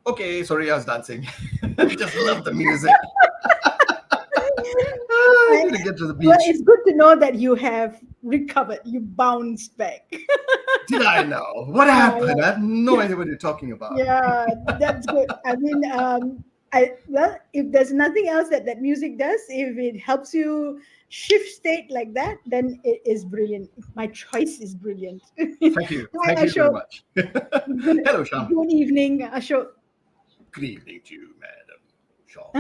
Okay, sorry, I was dancing. Just love the music. I need to get to the beach. Well, it's good to know that you have recovered. You bounced back. Did I know? What happened? I have no idea what you're talking about. Yeah, that's good. I mean, well, if there's nothing else that music does, if it helps you shift state like that, then it is brilliant. My choice is brilliant. Thank you. Hi, Thank you very much. Hello, Sham. Good evening, Ashok. Good evening to you, Madam Shaw.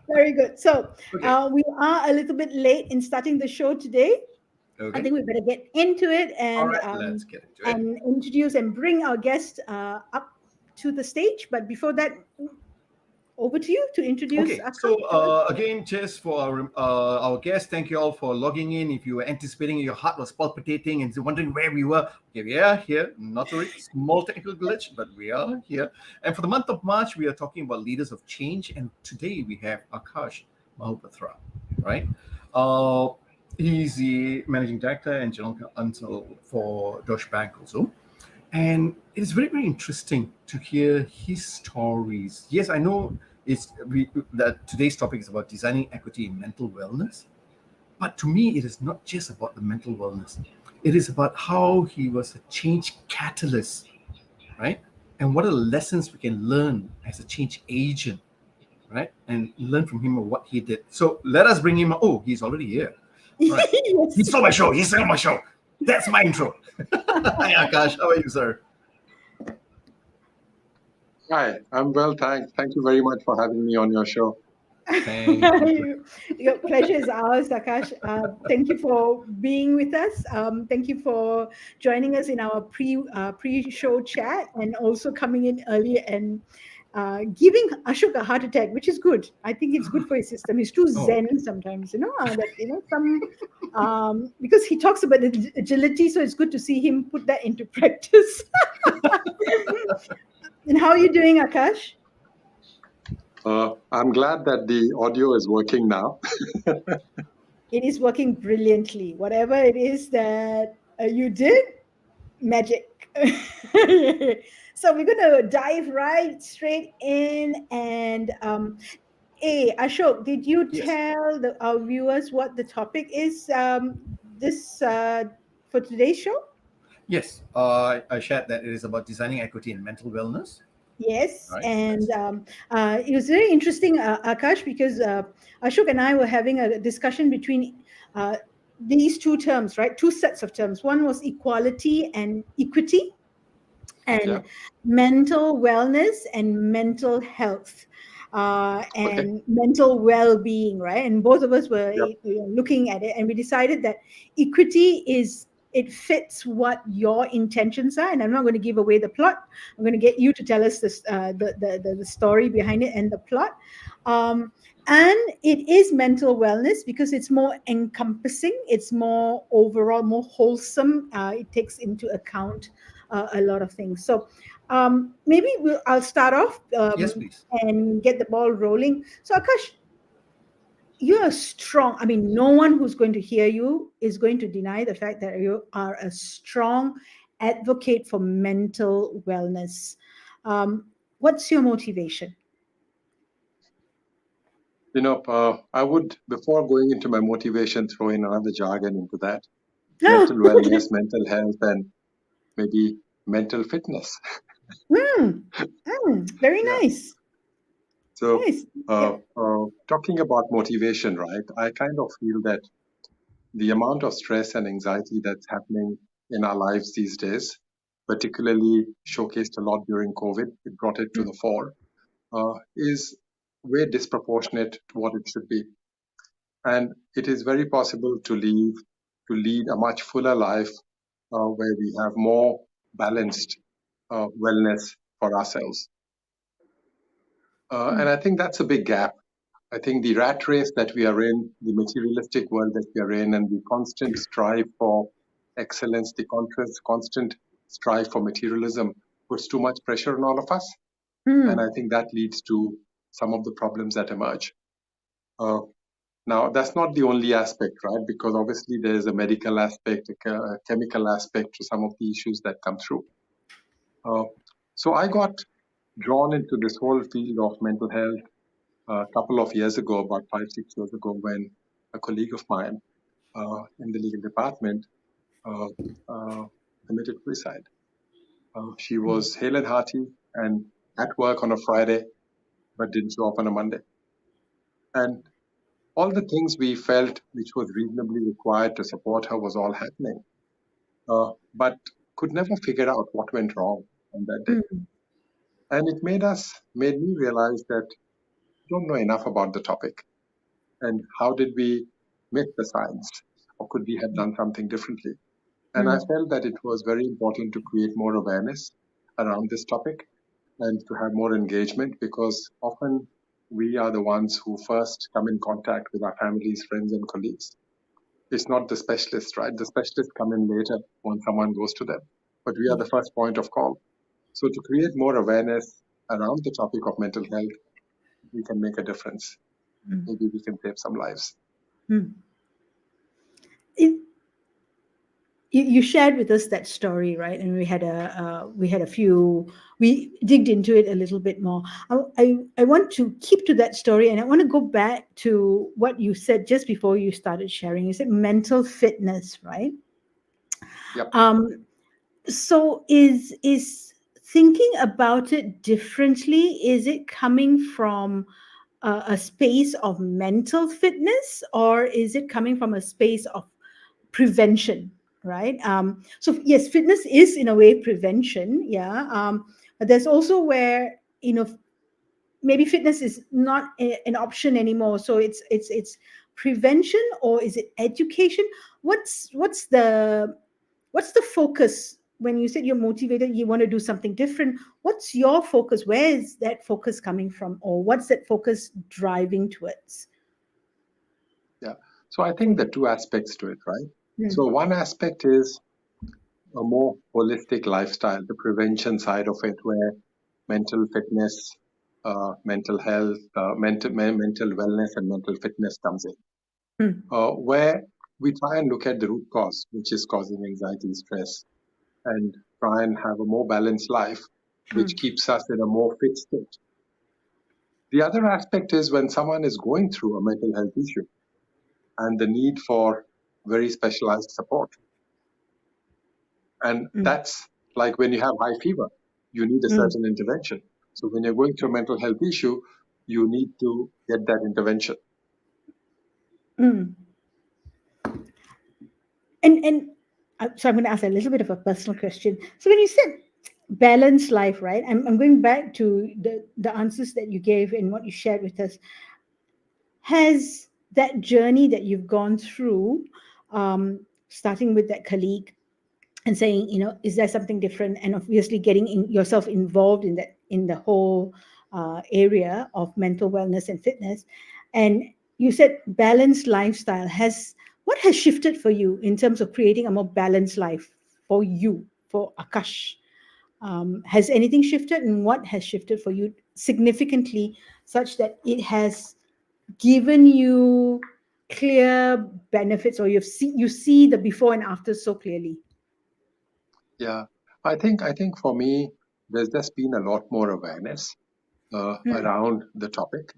Very good. So we are a little bit late in starting the show today. Okay. I think we better get into it and, let's get into it. And introduce and bring our guest up to the stage. But before that, over to you to introduce. Okay, so again, just for our guests, thank you all for logging in. If you were anticipating, your heart was palpitating and wondering where we were, okay, we are here. Not a small technical glitch, but we are here. And for the month of March, we are talking about leaders of change. And today we have Akash Mohapatra, right? He's the Managing Director and General Counsel for Deutsche Bank also. And it is very, very interesting to hear his stories. Yes, I know that today's topic is about designing equity in mental wellness. But to me, it is not just about the mental wellness. It is about how he was a change catalyst, right? And what are the lessons we can learn as a change agent, right? And learn from him what he did. So let us bring him. Oh, he's already here. Right. Yes. He saw my show. He saw my show. That's my intro. Hi, Akash. How are you, sir? Hi, I'm well, thanks. Thank you very much for having me on your show. Thank you. Your pleasure is ours, Akash. Thank you for being with us. Thank you for joining us in our pre-show chat and also coming in early and giving Ashok a heart attack, which is good. I think it's good for his system. He's too zen sometimes, because he talks about the agility, so it's good to see him put that into practice. And how are you doing, Akash? I'm glad that the audio is working now. It is working brilliantly. Whatever it is that you did, magic. So we're going to dive right straight in. And Ashok, did you tell our viewers what the topic is for today's show? Yes, I shared that it is about designing equity in mental wellness. Yes, right. And it was very interesting, Akash, because Ashok and I were having a discussion between these two terms, right? Two sets of terms. One was equality and equity, and mental wellness and mental health. And mental well-being, right? And both of us were looking at it, and we decided that equity it fits what your intentions are. And I'm not going to give away the plot. I'm going to get you to tell us this, the story behind it and the plot. And it is mental wellness because it's more encompassing. It's more overall, more wholesome. It takes into account a lot of things. So maybe I'll start off yes, please. And get the ball rolling. So Akash, you're strong. I mean, no one who's going to hear you is going to deny the fact that you are a strong advocate for mental wellness. What's your motivation? I would, before going into my motivation, throw in another jargon into that: mental Oh, wellness, mental health, and maybe mental fitness. very Yeah. nice. So, Nice. Yep. talking about motivation, right? I kind of feel that the amount of stress and anxiety that's happening in our lives these days, particularly showcased a lot during COVID, it brought it to the fore, is way disproportionate to what it should be. And it is very possible to lead a much fuller life where we have more balanced wellness for ourselves. And I think that's a big gap. I think the rat race that we are in, the materialistic world that we are in, and the constant strive for excellence, the constant strive for materialism puts too much pressure on all of us. And I think that leads to some of the problems that emerge. Now, that's not the only aspect, right? Because obviously there's a medical aspect, a chemical aspect to some of the issues that come through. So I got drawn into this whole field of mental health a couple of years ago, about 5-6 years ago, when a colleague of mine in the legal department committed suicide. She was hale and hearty and at work on a Friday, but didn't show up on a Monday. And all the things we felt which was reasonably required to support her was all happening, but could never figure out what went wrong on that day. And it made me realize that we don't know enough about the topic. And how did we miss the science? Or could we have done something differently? And I felt that it was very important to create more awareness around this topic and to have more engagement, because often we are the ones who first come in contact with our families, friends, and colleagues. It's not the specialists, right? The specialists come in later when someone goes to them, but we are the first point of call. So to create more awareness around the topic of mental health, we can make a difference. Maybe we can save some lives. You shared with us that story, right? And we had a few. We digged into it a little bit more. I want to keep to that story, and I want to go back to what you said just before you started sharing. You said mental fitness, right? Yep. So is thinking about it differently? Is it coming from a space of mental fitness, or is it coming from a space of prevention, right? So yes, fitness is in a way prevention, yeah. But there's also where maybe fitness is not an option anymore. So it's prevention, or is it education? What's the focus when you said you're motivated, you want to do something different? What's your focus? Where is that focus coming from, or what's that focus driving towards? Yeah. So I think there are two aspects to it, right? So one aspect is a more holistic lifestyle, the prevention side of it, where mental fitness, mental health, mental wellness, and mental fitness comes in, where we try and look at the root cause, which is causing anxiety, stress, and try and have a more balanced life, which keeps us in a more fit state. The other aspect is when someone is going through a mental health issue and the need for very specialized support. And that's like when you have high fever, you need a certain intervention. So when you're going through a mental health issue, you need to get that intervention. And so I'm going to ask a little bit of a personal question. So when you said balanced life, right? I'm going back to the answers that you gave and what you shared with us. Has that journey that you've gone through, starting with that colleague and saying, is there something different, and obviously getting yourself involved in the whole area of mental wellness and fitness, and you said balanced lifestyle, what has shifted for you in terms of creating a more balanced life for you, for Akash? Has anything shifted, and what has shifted for you significantly such that it has given you clear benefits, or you see the before and after so clearly? Yeah, I think for me, there's just been a lot more awareness around the topic,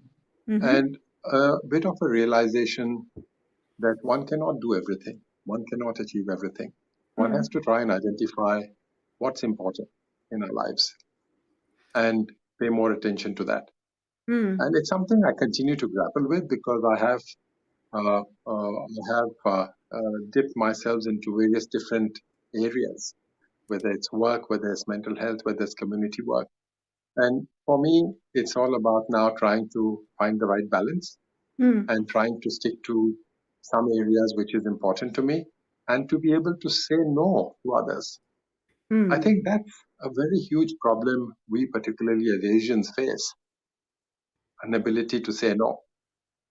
and a bit of a realization that one cannot do everything. One cannot achieve everything. One has to try and identify what's important in our lives and pay more attention to that. And it's something I continue to grapple with because I have dipped myself into various different areas, whether it's work, whether it's mental health, whether it's community work. And for me, it's all about now trying to find the right balance and trying to stick to some areas which is important to me and to be able to say no to others. I think that's a very huge problem we, particularly as Asians, face, an ability to say no.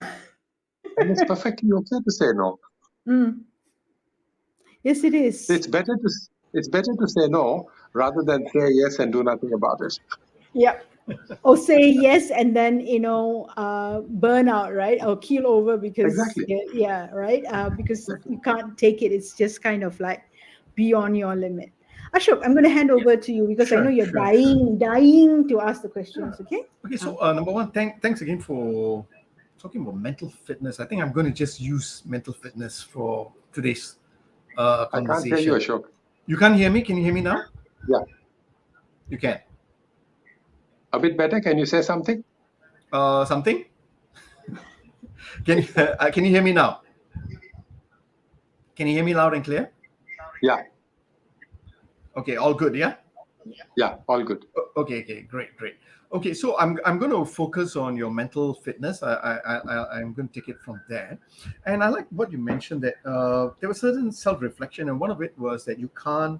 And it's perfectly okay to say no. Yes, it is. It's better to say no rather than say yes and do nothing about it. Yeah. Or say yes and then burn out, right? Or keel over because Exactly. right? Because you can't take it. It's just kind of like beyond your limit. Ashok, I'm going to hand over to you because I know you're dying to ask the questions. Okay. Okay, so number one, thanks again for talking about mental fitness. I think I'm going to just use mental fitness for today's I conversation. can't hear you, Ashok. You can't hear me? Can you hear me now? Yeah. You can. A bit better. Can you say something? Something? Can you hear me now? Can you hear me loud and clear? Yeah. Okay, all good, yeah? Yeah, all good. Okay, great. Okay, so I'm going to focus on your mental fitness. I'm going to take it from there, and I like what you mentioned that there was certain self-reflection, and one of it was that you can't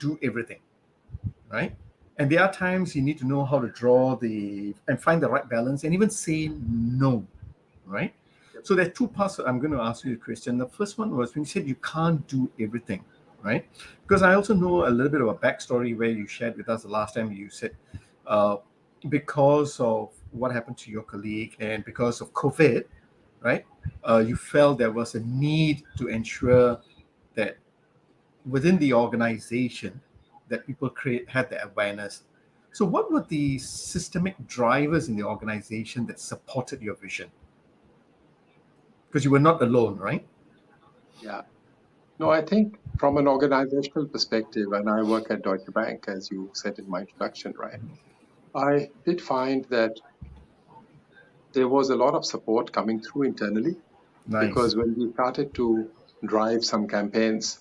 do everything, right? And there are times you need to know how to draw and find the right balance, and even say no, right? So there are two parts that I'm going to ask you a question. The first one was when you said you can't do everything, right? Because I also know a little bit of a backstory where you shared with us the last time. You said because of what happened to your colleague and because of COVID, right? You felt there was a need to ensure that within the organization that people had the awareness. So what were the systemic drivers in the organization that supported your vision? Because you were not alone, right? Yeah. No, I think from an organizational perspective, and I work at Deutsche Bank, as you said in my introduction, right? I did find that there was a lot of support coming through internally. Nice. Because when we started to drive some campaigns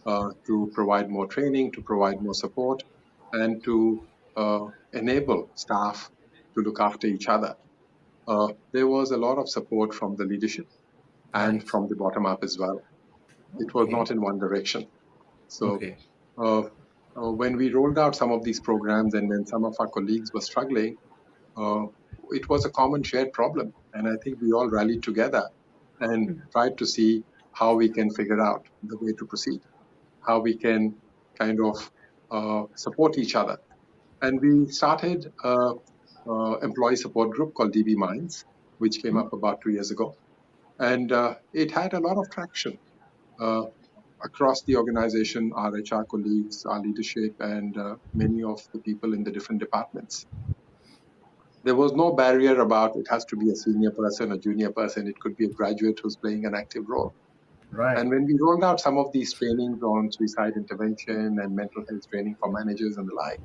to provide more training, to provide more support, and to enable staff to look after each other, there was a lot of support from the leadership and Nice. from the bottom up as well. It was not in one direction. So when we rolled out some of these programs and when some of our colleagues were struggling, it was a common shared problem. And I think we all rallied together and tried to see how we can figure out the way to proceed, how we can kind of support each other. And we started an employee support group called DB Minds, which came up about 2 years ago. And it had a lot of traction across the organization, our HR colleagues, our leadership, and many of the people in the different departments. There was no barrier about it has to be a senior person, a junior person. It could be a graduate who's playing an active role. Right. And when we rolled out some of these trainings on suicide intervention and mental health training for managers and the like,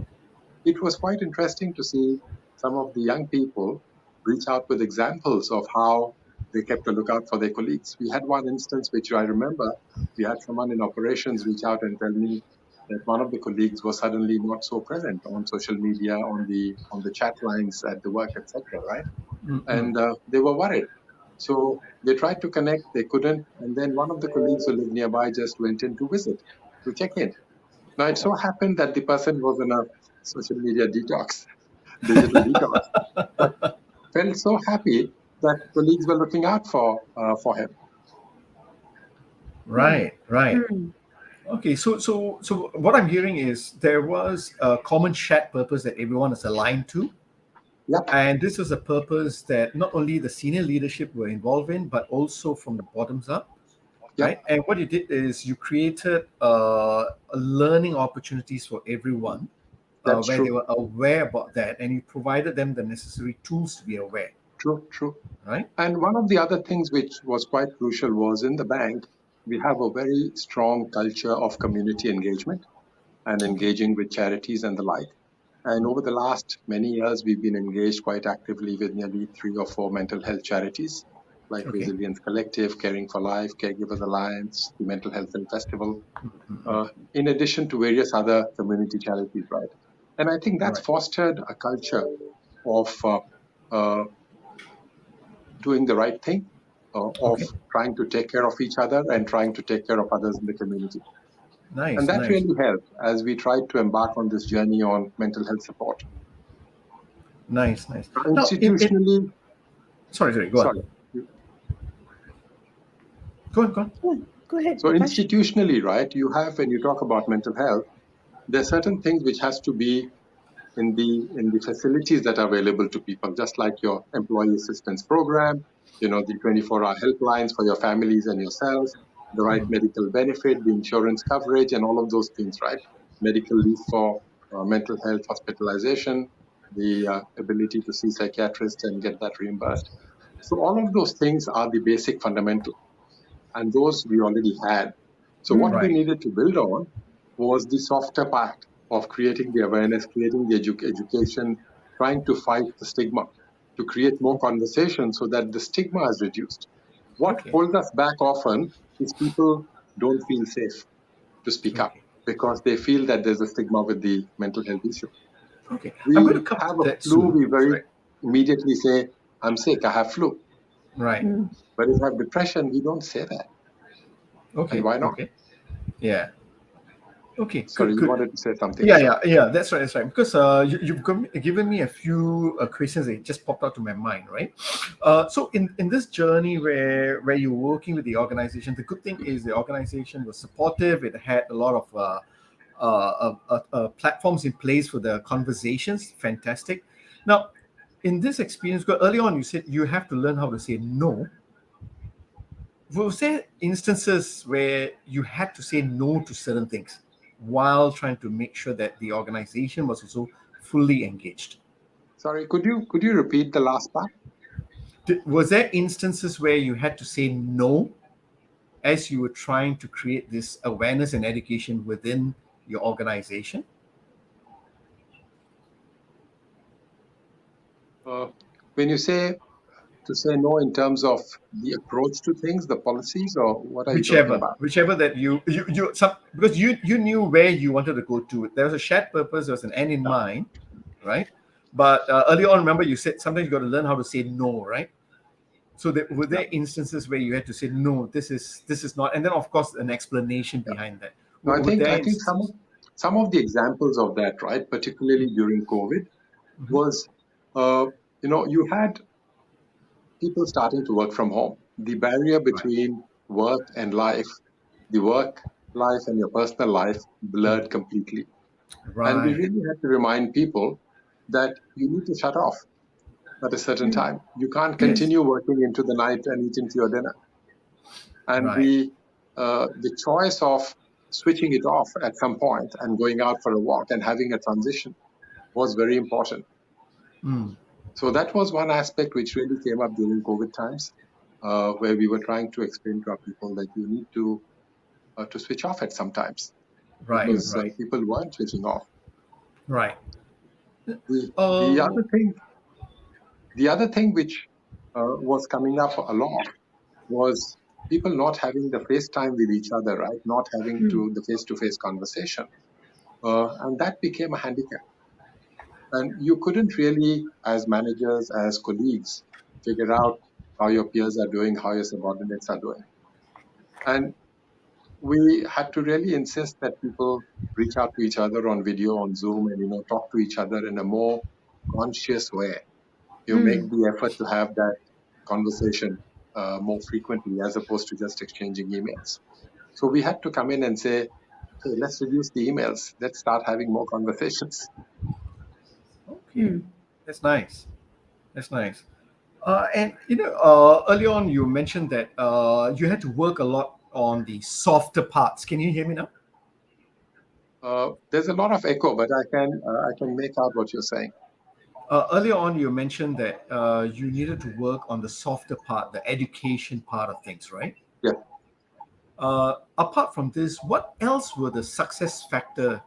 it was quite interesting to see some of the young people reach out with examples of how they kept a lookout for their colleagues. We had one instance which I remember. We had someone in operations reach out and tell me that one of the colleagues was suddenly not so present on social media, on the chat lines at the work, etc. Right, and they were worried. So they tried to connect, they couldn't, and then one of the colleagues who lived nearby just went in to visit, to check in. Now it so happened that the person was on a social media detox, digital detox, but felt so happy that colleagues were looking out for him. Right. Okay, so what I'm hearing is there was a common shared purpose that everyone is aligned to. Yep. And this was a purpose that not only the senior leadership were involved in, but also from the bottoms up. Yep. Right. And what you did is you created learning opportunities for everyone That's where true. they were aware about that, and you provided them the necessary tools to be aware, True. right? And one of the other things which was quite crucial was in the bank, we have a very strong culture of community engagement and engaging with charities and the like. And over the last many years, we've been engaged quite actively with nearly 3 or 4 mental health charities like Okay. Resilience Collective, Caring for Life, Caregivers Alliance, the Mental Health Film Festival, in addition to various other community charities, right? And I think that's Right. fostered a culture of uh, doing the right thing, of Okay. trying to take care of each other and trying to take care of others in the community. And Nice, that nice, really helped as we tried to embark on this journey on mental health support. nice. Now, Institutionally, sorry, go on. sorry. Go on. Go ahead, So Akash. institutionally, right, you have, when you talk about mental health, there are certain things which has to be in the facilities that are available to people, just like your employee assistance program, the 24-hour helplines for your families and yourselves, the right medical benefit, the insurance coverage, and all of those things, right? Medical leave for mental health hospitalization, the ability to see psychiatrists and get that reimbursed. So all of those things are the basic fundamental, and those we already had. So what we Right. needed to build on was the softer part of creating the awareness, creating the education, trying to fight the stigma, to create more conversation so that the stigma is reduced. What Okay. holds us back often is people don't feel safe to speak up Okay. because they feel that there's a stigma with the mental health issue. Okay. I'm going to We come have to a that flu, soon. we very Right. immediately say, I'm sick, I have flu. Right. But if I have depression, we don't say that. And Okay. why not? Okay. Yeah. Okay. Sorry, Good. you Good. wanted to say something. Yeah. That's right. That's right. Because you've given me a few questions that just popped out to my mind, right? So in this journey where you're working with the organization, the good thing is the organization was supportive. It had a lot of platforms in place for the conversations. Fantastic. Now, in this experience, because early on you said you have to learn how to say no. Was there instances where you had to say no to certain things while trying to make sure that the organization was also fully engaged? Sorry, could you repeat the last part? Was there instances where you had to say no as you were trying to create this awareness and education within your organization? When you say to say no in terms of the approach to things, the policies, or what are you talking about? Whichever that you some, because you knew where you wanted to go to. There was a shared purpose, there was an end in mind, right? But earlier on, remember you said sometimes you got to learn how to say no, right? So were Yeah. there instances where you had to say no, this is not, and then of course an explanation Yeah. behind that? No, I Were think there I think instances? some of the examples of that, right, particularly during COVID, was uh, you had people starting to work from home. The barrier Right, between work and life, the work life and your personal life blurred completely. And we right, really had to remind people that you need to shut off at a certain time. You can't yes, continue working into the night and eating to your dinner. And right, the choice of switching it off at some point and going out for a walk and having a transition was very important. mm, So that was one aspect which really came up during COVID times, where we were trying to explain to our people that you need to switch off at some times right, because right, people weren't switching off. right. The the Uh, other thing the other thing which was coming up a lot was people not having the face time with each other, right? Not having to the face-to-face conversation, and that became a handicap. And you couldn't really, as managers, as colleagues, figure out how your peers are doing, how your subordinates are doing. And we had to really insist that people reach out to each other on video, on Zoom, and talk to each other in a more conscious way. You make the effort to have that conversation more frequently as opposed to just exchanging emails. So we had to come in and say, hey, let's reduce the emails. Let's start having more conversations. okay, that's nice. That's nice. And early on you mentioned that you had to work a lot on the softer parts. Can you hear me now? There's a lot of echo, but I can make out what you're saying. Earlier on, you mentioned that you needed to work on the softer part, the education part of things, right? Yeah. Apart from this, what else were the success factor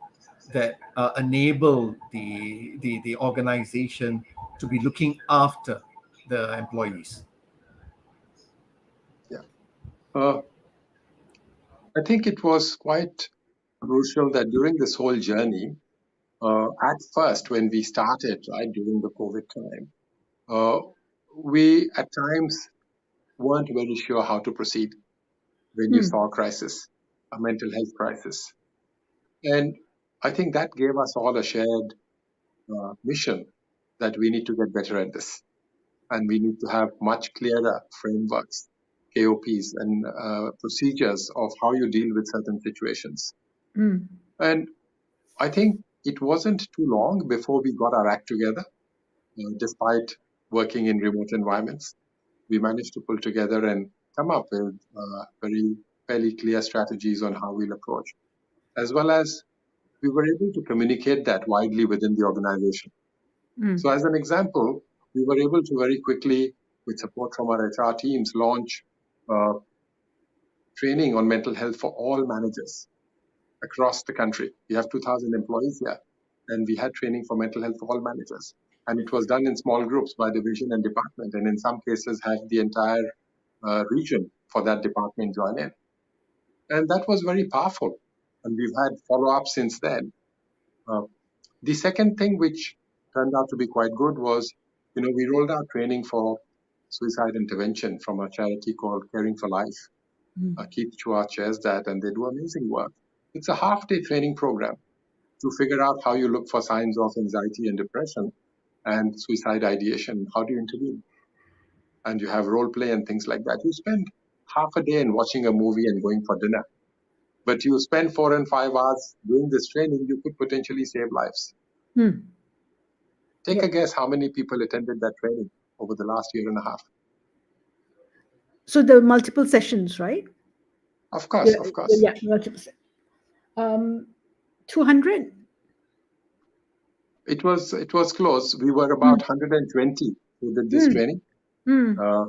that enable the organization to be looking after the employees? Yeah. I think it was quite crucial that during this whole journey, at first when we started, right, during the COVID time, we at times weren't very sure how to proceed when you saw a crisis, a mental health crisis. And I think that gave us all a shared mission that we need to get better at this. And we need to have much clearer frameworks, KOPs, and procedures of how you deal with certain situations. And I think it wasn't too long before we got our act together, despite working in remote environments. We managed to pull together and come up with very fairly clear strategies on how we'll approach, as well as we were able to communicate that widely within the organization. So as an example, we were able to very quickly, with support from our HR teams, launch training on mental health for all managers across the country. We have 2,000 employees here, and we had training for mental health for all managers. And it was done in small groups by division and department, and in some cases had the entire region for that department join in. And that was very powerful. And we've had follow-up since then. The second thing which turned out to be quite good was, we rolled out training for suicide intervention from a charity called Caring for Life. Keith Chua chairs that, and they do amazing work. It's a half-day training program to figure out how you look for signs of anxiety and depression and suicide ideation. How do you intervene? And you have role play and things like that. You spend half a day in watching a movie and going for dinner. But you spend 4 and 5 hours doing this training, you could potentially save lives. Take a guess how many people attended that training over the last year and a half. So there were multiple sessions, right? Of course, of course. Yeah, multiple. 200. It was close. We were about 120 who did this training.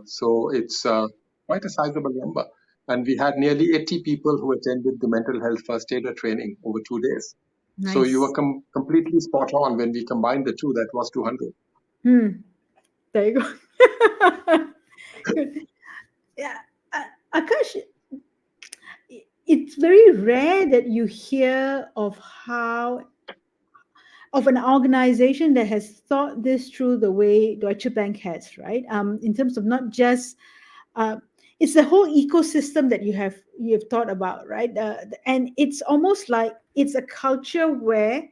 So it's quite a sizable number. And we had nearly 80 people who attended the mental health first aider training over 2 days. Nice. So you were completely spot on. When we combined the two, that was 200. There you go. Good. Yeah, Akash, it's very rare that you hear of an organization that has thought this through the way Deutsche Bank has, right? In terms of not just it's the whole ecosystem that you've thought about, right? And it's almost like it's a culture where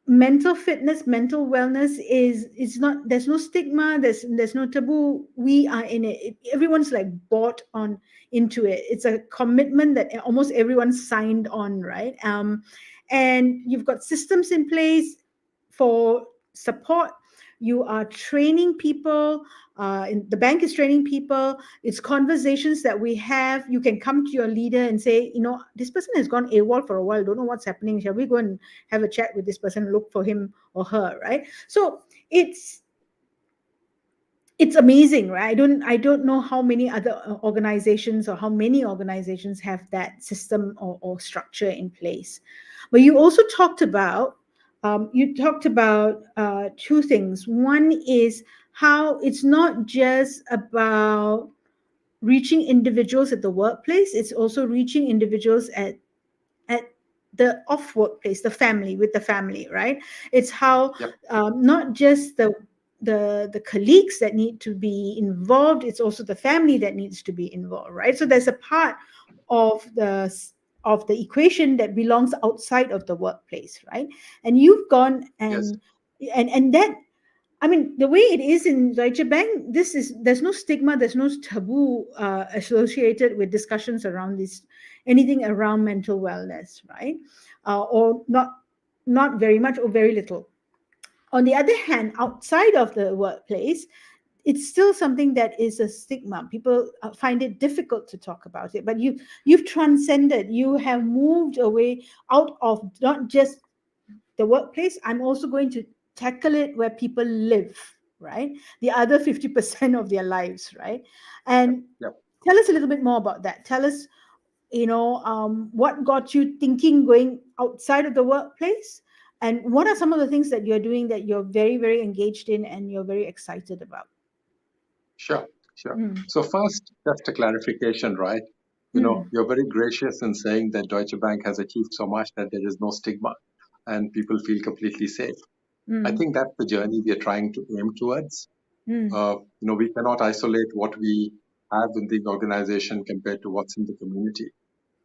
mental fitness, mental wellness is not, there's no stigma, there's no taboo. We are in it. Everyone's like bought on into it. It's a commitment that almost everyone signed on, right? And you've got systems in place for support. You are training people. The bank is training people. It's conversations that we have. You can come to your leader and say, this person has gone AWOL for a while. Don't know what's happening. Shall we go and have a chat with this person, look for him or her, right? So it's amazing, right? I don't know how many other organizations or how many organizations have that system or structure in place. But you also talked about two things. One is how it's not just about reaching individuals at the workplace, it's also reaching individuals at the off workplace, the family, with the family, right? It's how not just the colleagues that need to be involved, it's also the family that needs to be involved, right? So there's a part of the equation that belongs outside of the workplace, right? And you've gone and that, I mean, the way it is in Deutsche Bank, there's no stigma, there's no taboo associated with discussions around anything around mental wellness, right? Or not very much or very little. On the other hand, outside of the workplace, it's still something that is a stigma. People find it difficult to talk about it, but you've transcended. You have moved away out of not just the workplace. I'm also going to tackle it where people live, right? The other 50% of their lives, right? And Yeah. tell us a little bit more about that. Tell us, what got you thinking going outside of the workplace, and what are some of the things that you're doing that you're very, very engaged in and you're very excited about? Sure, sure. Mm, So first, just a clarification, right? mm, You're very gracious in saying that Deutsche Bank has achieved so much that there is no stigma and people feel completely safe. I mm, think that's the journey we are trying to aim towards. mm, We cannot isolate what we have in the organization compared to what's in the community.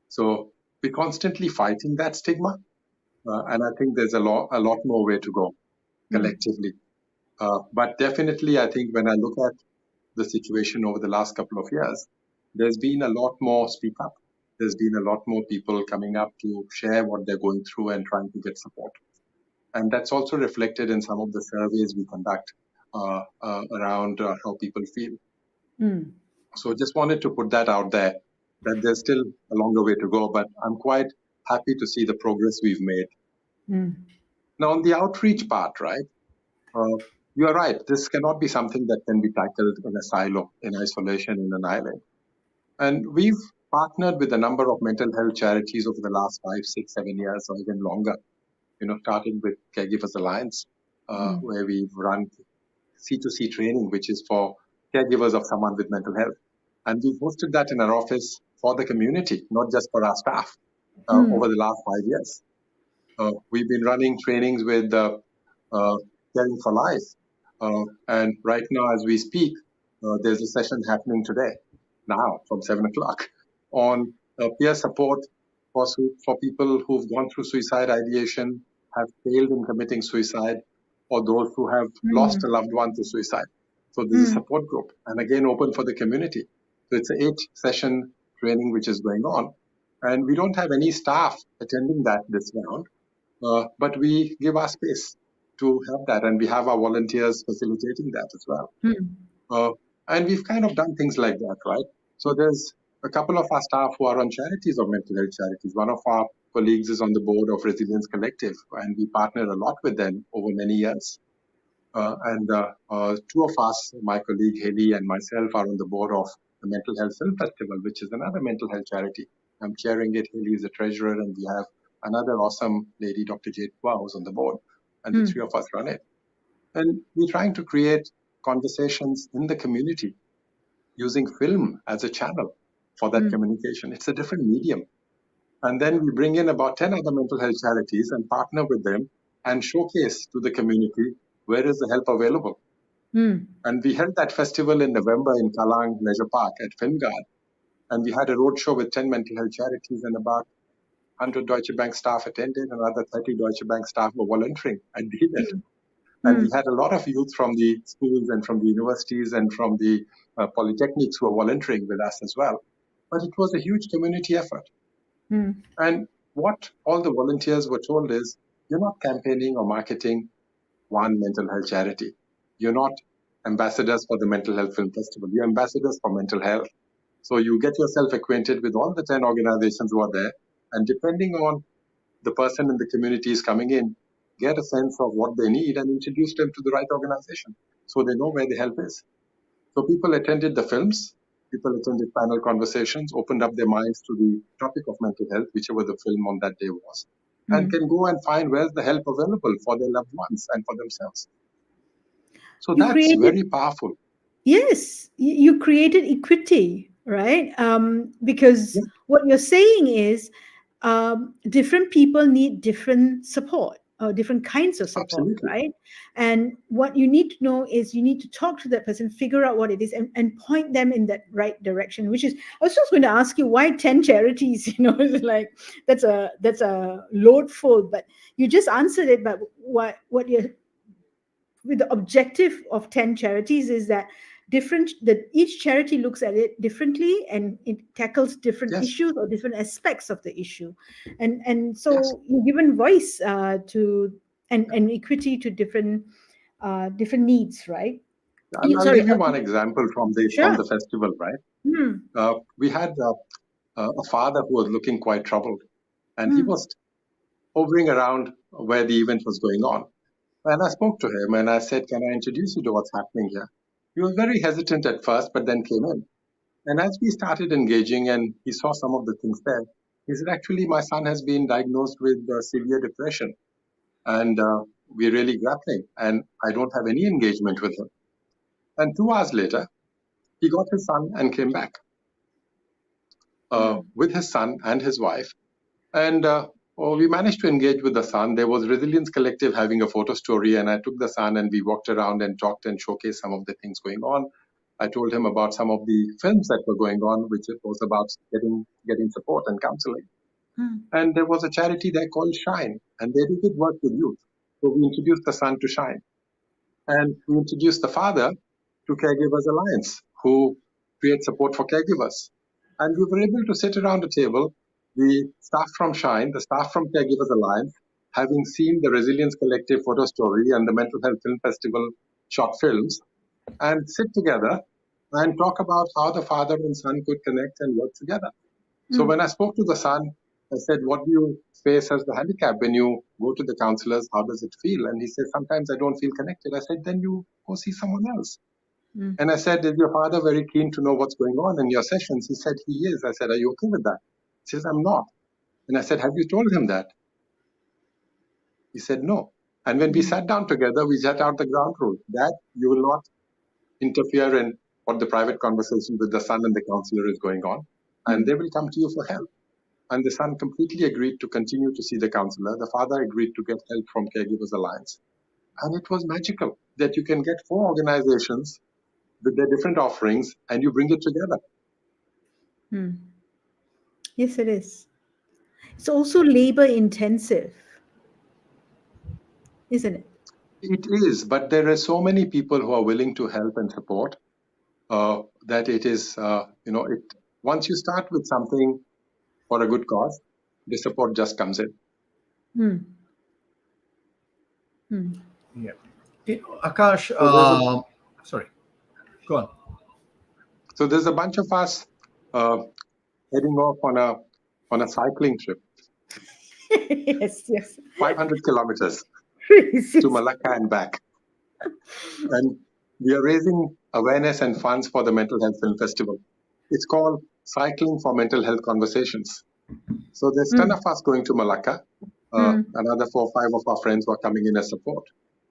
So we're constantly fighting that stigma, and I think there's a lot more way to go mm, collectively. But definitely, I think when I look at the situation over the last couple of years, there's been a lot more speak up. There's been a lot more people coming up to share what they're going through and trying to get support. And that's also reflected in some of the surveys we conduct around how people feel. mm, So just wanted to put that out there, that there's still a longer way to go, but I'm quite happy to see the progress we've made. mm, Now, on the outreach part, right, uh, you are right. This cannot be something that can be tackled in a silo, in isolation, in an island. And we've partnered with a number of mental health charities over the last 5, 6, 7 years, or even longer. Starting with Caregivers Alliance, mm, where we've run C2C training, which is for caregivers of someone with mental health. And we've hosted that in our office for the community, not just for our staff, mm, over the last 5 years. We've been running trainings with Caring for Life. And right now, as we speak, there's a session happening today, now from 7 o'clock, on peer support for people who've gone through suicide ideation, have failed in committing suicide, or those who have lost a mm, loved one to suicide. So there's a mm, support group, and again, open for the community. So it's an 8-session training which is going on. And we don't have any staff attending that this round, but we give our space to have that, and we have our volunteers facilitating that as well. mm, Uh, and we've kind of done things like that, right? So there's a couple of our staff who are on charities or mental health charities. One of our colleagues is on the board of Resilience Collective, and we partner a lot with them over many years. And two of us, my colleague Haley and myself, are on the board of the Mental Health Film Festival, which is another mental health charity. I'm chairing it. Haley is the treasurer, and we have another awesome lady, Dr. Jade Kua, who's on the board, and the three of us run it. And we're trying to create conversations in the community using film as a channel for that communication. It's a different medium. And then we bring in about 10 other mental health charities and partner with them and showcase to the community where is the help available. mm, And we held that festival in November in Kalang Leisure Park at Filmgard. And we had a roadshow with 10 mental health charities, and about 100 Deutsche Bank staff attended, and another 30 Deutsche Bank staff were volunteering at the event. And we had a lot of youth from the schools and from the universities and from the polytechnics who were volunteering with us as well. But it was a huge community effort. mm, And what all the volunteers were told is, you're not campaigning or marketing one mental health charity. You're not ambassadors for the Mental Health Film Festival. You're ambassadors for mental health. So you get yourself acquainted with all the 10 organizations who are there. And depending on the person in the community is coming in, get a sense of what they need and introduce them to the right organization so they know where the help is. So people attended the films, people attended panel conversations, opened up their minds to the topic of mental health, whichever the film on that day was, and can go and find where's the help available for their loved ones and for themselves. So you that's created very powerful. Yes, you created equity, right? Because Yeah, what you're saying is different people need different support or different kinds of support, absolutely. right? And what you need to know is you need to talk to that person, figure out what it is, and point them in that right direction. Which is, I was just going to ask you why 10 charities. It's like that's a load full, but you just answered it. But what you're with the objective of 10 charities is that each charity looks at it differently and it tackles different Yes, issues or different aspects of the issue, and yes, so you're given voice to and equity to different needs, right? I'll Sorry. give you one example from Sure. the festival, right? Mm, We had a father who was looking quite troubled, and he mm, was hovering around where the event was going on. And I spoke to him and I said, "Can I introduce you to what's happening here?" He was very hesitant at first, but then came in. And as we started engaging and he saw some of the things there, he said, "Actually, my son has been diagnosed with severe depression, and we're really grappling, and I don't have any engagement with him." And 2 hours later, he got his son and came back with his son and his wife. And we managed to engage with the son. There was Resilience Collective having a photo story, and I took the son and we walked around and talked and showcased some of the things going on. I told him about some of the films that were going on, which it was about getting support and counseling. And there was a charity there called Shine, and they do good work with youth. So we introduced the son to Shine. And we introduced the father to Caregivers Alliance, who create support for caregivers. And we were able to sit around a table, the staff from Shine, the staff from Caregivers Alliance, having seen the Resilience Collective photo story and the Mental Health Film Festival short films, and sit together and talk about how the father and son could connect and work together. So when I spoke to the son, I said, "What do you face as the handicap when you go to the counselors? How does it feel?" And he said, "Sometimes I don't feel connected." I said, "Then you go see someone else." And I said, "Is your father very keen to know what's going on in your sessions?" He said, "He is." I said, "Are you okay with that?" He says, "I'm not." And I said, "Have you told him that?" He said, "No." And when we sat down together, we set out the ground rule that you will not interfere in what the private conversation with the son and the counselor is going on, and they will come to you for help. And the son completely agreed to continue to see the counselor. The father agreed to get help from Caregivers Alliance. And it was magical that you can get 4 organizations with their different offerings and you bring it together. Yes, it is. It's also labor intensive, isn't it? It is, but there are so many people who are willing to help and support that it is, once you start with something for a good cause, the support just comes in. Yeah. Akash, sorry, go on. So there's a bunch of us heading off on a cycling trip, Yes. 500 kilometers Yes. to Malacca and back. And we are raising awareness and funds for the Mental Health Film Festival. It's called Cycling for Mental Health Conversations. So there's 10 of us going to Malacca. Another 4 or 5 of our friends who are coming in as support.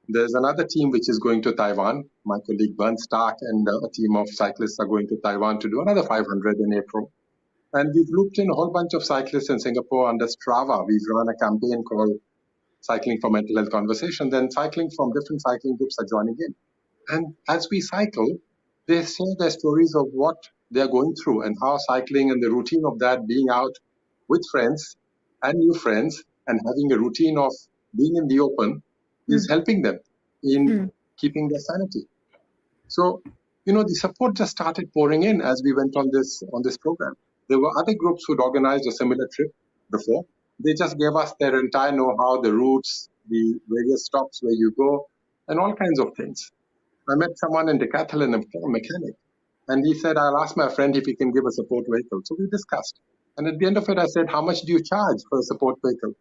There's another team which is going to Taiwan. My colleague Bernd Stark and a team of cyclists are going to Taiwan to do another 500 in April. And we've looped in a whole bunch of cyclists in Singapore under Strava. We've run a campaign called Cycling for Mental Health Conversation. Then cycling from different cycling groups are joining in. And as we cycle, they share their stories of what they're going through and how cycling and the routine of that, being out with friends and new friends and having a routine of being in the open is helping them in keeping their sanity. So, the support just started pouring in as we went on this program. There were other groups who'd organized a similar trip before. They just gave us their entire know-how, the routes, the various stops where you go, and all kinds of things. I met someone in Decathlon, a mechanic, and he said, "I'll ask my friend if he can give a support vehicle." So we discussed. And at the end of it, I said, "How much do you charge for a support vehicle?"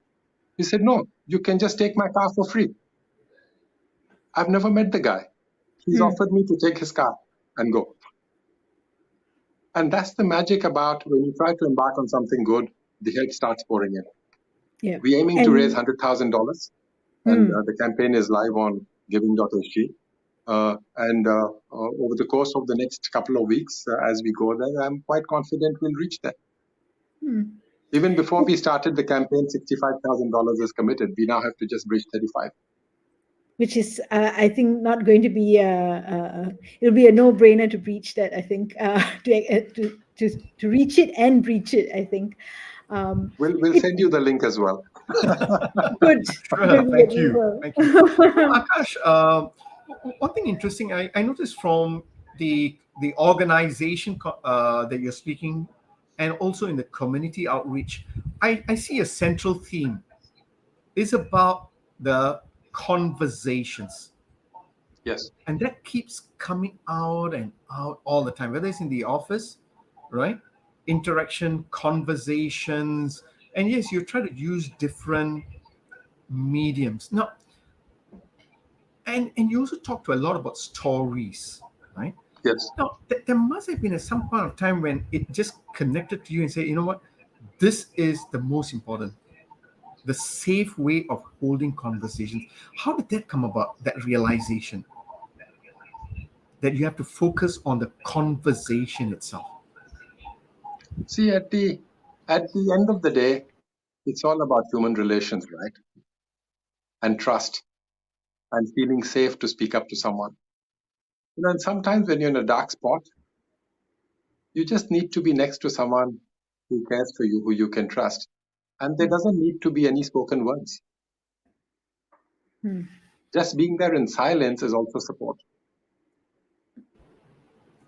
He said, "No, you can just take my car for free." I've never met the guy. He's offered me to take his car and go. And that's the magic about when you try to embark on something good, the help starts pouring in. Yeah. We're aiming to raise $100,000, and the campaign is live on giving.sg. And over the course of the next couple of weeks, as we go there, I'm quite confident we'll reach that. Even before we started the campaign, $65,000 is committed. We now have to just bridge 35. Which is, I think, not going to be. It'll be a no-brainer to breach that. I think to reach it and breach it. I think. We'll send you the link as well. Good. Sure, thank you. Thank you. Akash, one thing interesting I noticed from the organization that you're speaking, and also in the community outreach, I see a central theme. It's about the conversations. Yes. And that keeps coming out and out all the time, whether it's in the office, right? Interaction, conversations. And yes, you try to use different mediums. Now, and you also talk to a lot about stories, right? Yes. Now, there must have been at some point of time when it just connected to you and say, you know what, this is the most important, the safe way of holding conversations. How did that come about, that realization that you have to focus on the conversation itself? See, at the end of the day, it's all about human relations, right? And trust and feeling safe to speak up to someone. And sometimes when you're in a dark spot, you just need to be next to someone who cares for you, who you can trust. And there doesn't need to be any spoken words. Hmm. Just being there in silence is also support.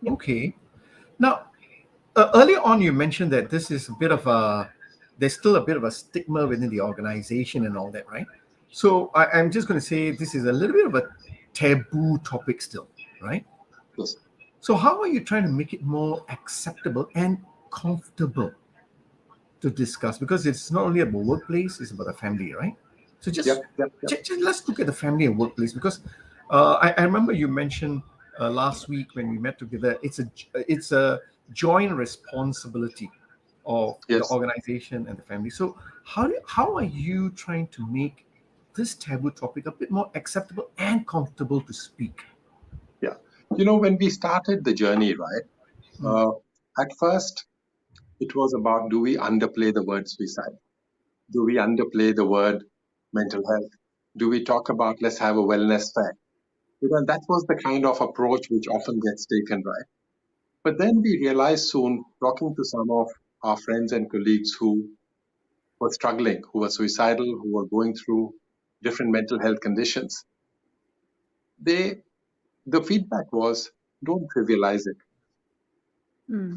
Okay. Now, earlier on, you mentioned that this is a bit of a, there's still a bit of a stigma within the organization and all that, right? So I'm just going to say this is a little bit of a taboo topic still, right? Yes. So how are you trying to make it more acceptable and comfortable to discuss? Because it's not only about workplace, it's about the family, right? So Yep. Yep. Yep. just let's look at the family and workplace, because I remember you mentioned last week when we met together, it's a joint responsibility of the Yes. organization and the family. So how are you trying to make this taboo topic a bit more acceptable and comfortable to speak? Yeah. When we started the journey, right? Uh, at first, it was about, do we underplay the word suicide? Do we underplay the word mental health? Do we talk about let's have a wellness fair? That was the kind of approach which often gets taken, right? But then we realized soon, talking to some of our friends and colleagues who were struggling, who were suicidal, who were going through different mental health conditions, they the feedback was, don't trivialize it. Hmm.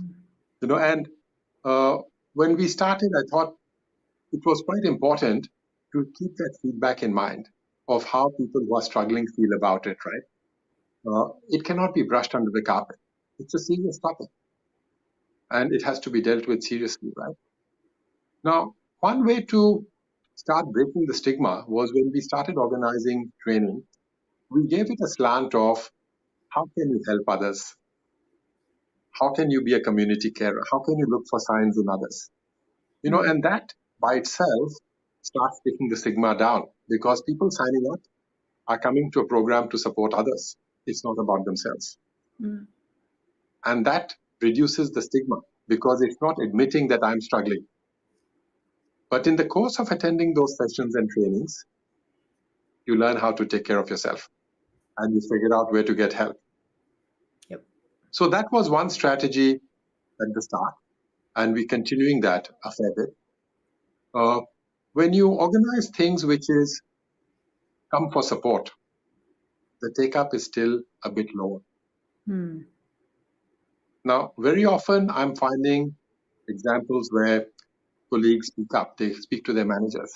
And uh, when we started, I thought it was quite important to keep that feedback in mind of how people who are struggling feel about it, right? It cannot be brushed under the carpet. It's a serious topic and it has to be dealt with seriously, right? Now, one way to start breaking the stigma was when we started organizing training, we gave it a slant of how can you help others? How can you be a community carer? How can you look for signs in others? And that by itself starts taking the stigma down because people signing up are coming to a program to support others. It's not about themselves. Hmm. And that reduces the stigma because it's not admitting that I'm struggling. But in the course of attending those sessions and trainings, you learn how to take care of yourself and you figure out where to get help. Yep. So that was one strategy at the start, and we're continuing that a fair bit. When you organize things which is come for support, the take up is still a bit lower. Hmm. Now, very often I'm finding examples where colleagues speak up, they speak to their managers,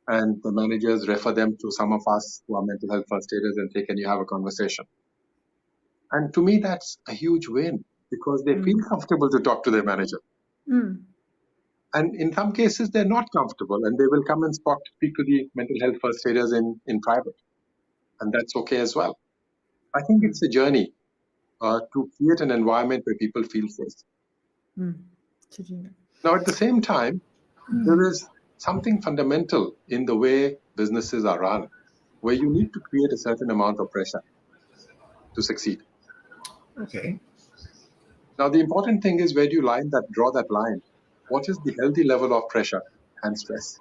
and the managers refer them to some of us who are mental health first aiders and say, can you have a conversation? And to me, that's a huge win because they feel comfortable to talk to their manager. Hmm. And in some cases, they're not comfortable and they will come and speak to the mental health first aiders in private. And that's okay as well. I think it's a journey to create an environment where people feel safe. Hmm. To do that. Now, at the same time, there is something fundamental in the way businesses are run, where you need to create a certain amount of pressure to succeed. Okay. Now, the important thing is where do you draw that line? What is the healthy level of pressure and stress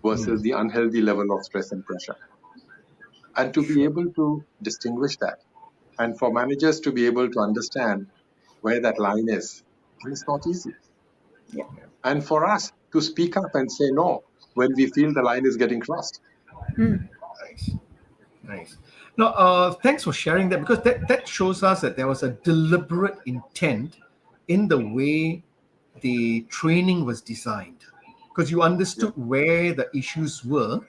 versus the unhealthy level of stress and pressure? And to be able to distinguish that, and for managers to be able to understand where that line is, and it's not easy. Yeah. And for us to speak up and say no when we feel the line is getting crossed. Nice. Nice. No, thanks for sharing that, because that shows us that there was a deliberate intent in the way the training was designed, because you Yeah. understood where the issues were,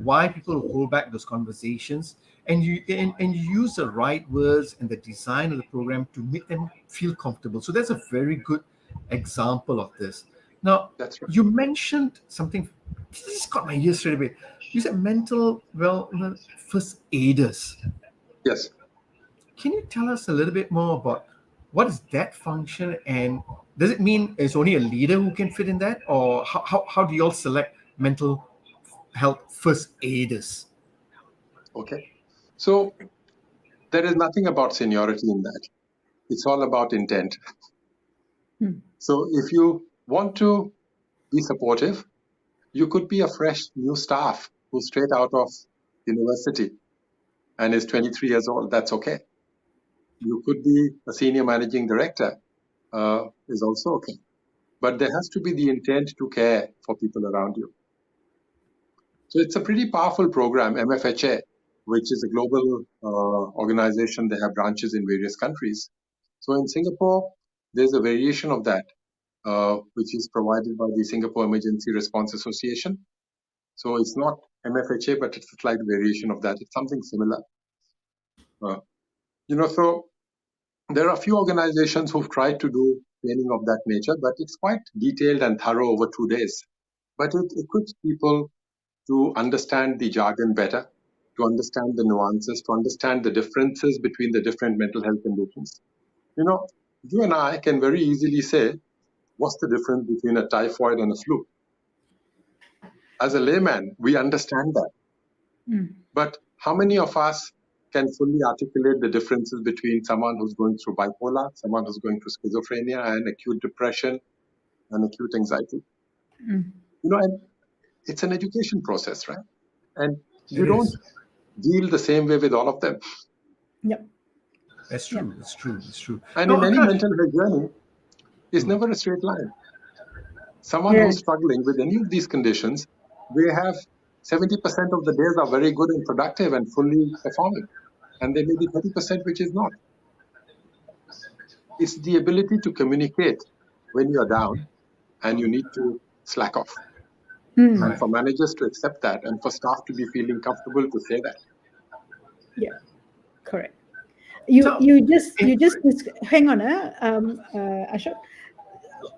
why people hold back those conversations, and you use the right words and the design of the program to make them feel comfortable. So that's a very good example of this. Now, That's right. you mentioned something. This got my ears straight away. You said mental wellness first aiders. Yes. Can you tell us a little bit more about what is that function, and does it mean it's only a leader who can fit in that, or how do you all select mental health first aiders? Okay. So there is nothing about seniority in that. It's all about intent. So if you want to be supportive, you could be a fresh new staff who's straight out of university and is 23 years old. That's okay. You could be a senior managing director, is also okay. But there has to be the intent to care for people around you. So it's a pretty powerful program, MFHA, which is a global organization. They have branches in various countries. So in Singapore, there's a variation of that, which is provided by the Singapore Emergency Response Association. So it's not MFHA, but it's a slight variation of that. It's something similar. So there are a few organizations who've tried to do training of that nature, but it's quite detailed and thorough over 2 days. But it equips people to understand the jargon better, to understand the nuances, to understand the differences between the different mental health conditions. You and I can very easily say, what's the difference between a typhoid and a flu? As a layman, we understand that. But how many of us can fully articulate the differences between someone who's going through bipolar, someone who's going through schizophrenia and acute depression and acute anxiety? And it's an education process, right? And you don't deal the same way with all of them. Yep. That's true. It's true. It's true. And Now, in any Akash, mental health journey, it's never a straight line. Someone who's struggling with any of these conditions, they have 70% of the days are very good and productive and fully performing. And there may be 30% which is not. It's the ability to communicate when you're down and you need to slack off. And for managers to accept that and for staff to be feeling comfortable to say that. Yeah, correct. You just hang on, Ashok.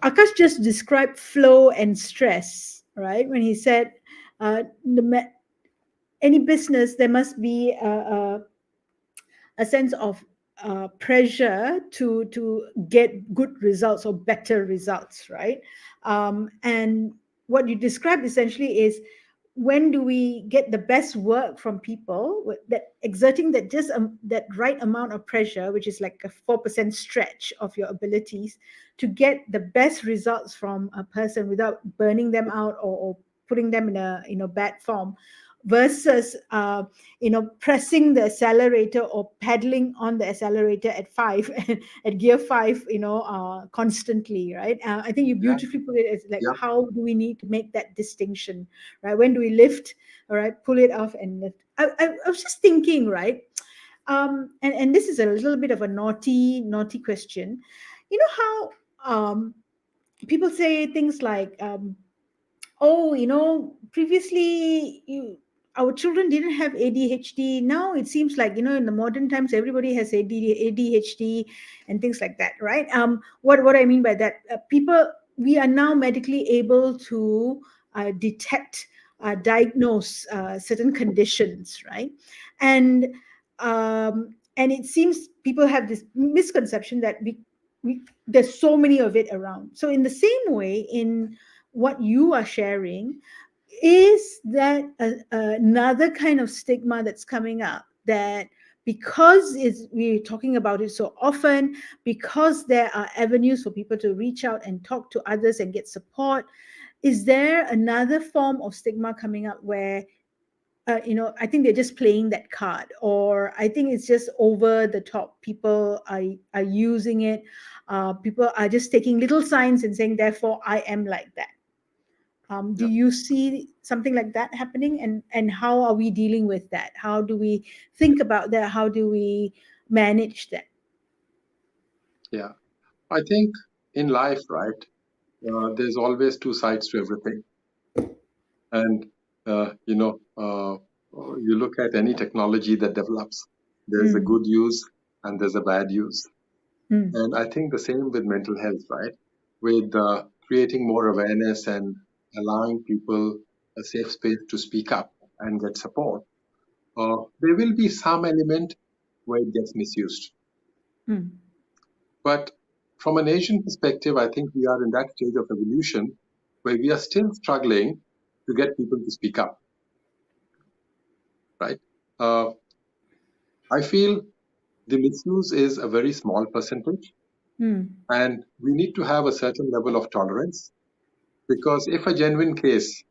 Akash just described flow and stress, right? When he said any business, there must be a sense of pressure to get good results or better results, right? And what you described essentially is, when do we get the best work from people that exerting that just that right amount of pressure, which is like a 4% stretch of your abilities, to get the best results from a person without burning them out or putting them in a bad form, versus pressing the accelerator or pedaling on the accelerator at 5 at gear 5 constantly, right? I think you beautifully put it as like, how do we need to make that distinction, right? When do we lift, all right, pull it off and lift? I was just thinking, right, and this is a little bit of a naughty question. How people say things like, previously our children didn't have ADHD. Now it seems like, in the modern times, everybody has ADHD and things like that, right? What I mean by that, we are now medically able to detect, diagnose certain conditions, right? And it seems people have this misconception that there's so many of it around. So in the same way, in what you are sharing, is that another kind of stigma that's coming up, that because we're talking about it so often, because there are avenues for people to reach out and talk to others and get support, is there another form of stigma coming up where I think they're just playing that card, or I think it's just over the top. People are using it. People are just taking little signs and saying, therefore, I am like that. Do you see something like that happening? And how are we dealing with that? How do we think about that? How do we manage that? Yeah, I think in life, right, there's always two sides to everything. And, You look at any technology that develops, there's a good use and there's a bad use. And I think the same with mental health, right? With creating more awareness and allowing people a safe space to speak up and get support, there will be some element where it gets misused. But from an Asian perspective, I think we are in that stage of evolution where we are still struggling to get people to speak up, right? I feel the misuse is a very small percentage, and we need to have a certain level of tolerance, because if a genuine case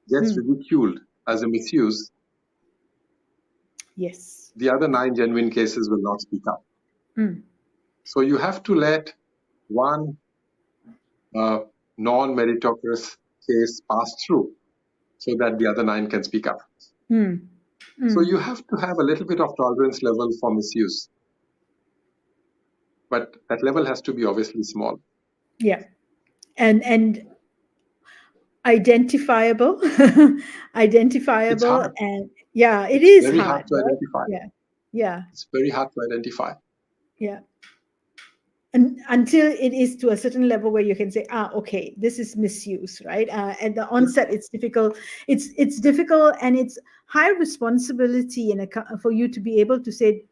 gets ridiculed as a misuse, Yes. the other 9 genuine cases will not speak up. So you have to let one non-meritorious case pass through so that the other 9 can speak up. So you have to have a little bit of tolerance level for misuse, but that level has to be obviously small. Yeah. And identifiable. It's hard. And yeah, it is Very hard to right? identify. Yeah. It's very hard to identify. Yeah. And until it is to a certain level where you can say, okay, this is misuse, right? At the onset, it's difficult. It's difficult, and it's high responsibility for you to be able to say,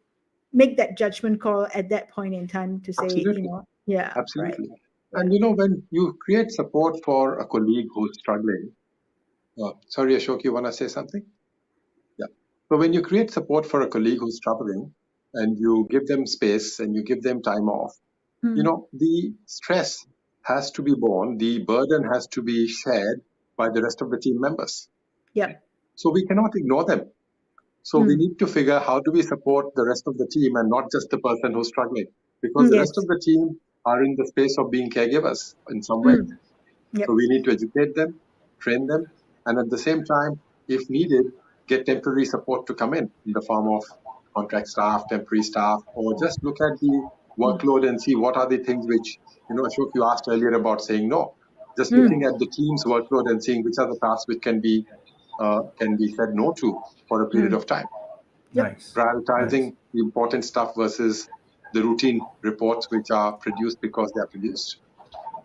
make that judgment call at that point in time to say, Absolutely. yeah, Absolutely. right. And when you create support for a colleague who's struggling, sorry, Ashok, you want to say something? Yeah. So when you create support for a colleague who's struggling and you give them space and you give them time off, the stress has to be borne, the burden has to be shared by the rest of the team members. Yeah. So we cannot ignore them. So we need to figure, how do we support the rest of the team and not just the person who's struggling? Because the rest of the team are in the space of being caregivers in some way. So we need to educate them, train them, and at the same time, if needed, get temporary support to come in the form of contract staff, temporary staff, or just look at the workload and see what are the things which, Ashok, you asked earlier about saying no. Just looking at the team's workload and seeing which are the tasks which can be said no to for a period of time. Nice. Prioritizing the important stuff versus the routine reports which are produced because they are produced.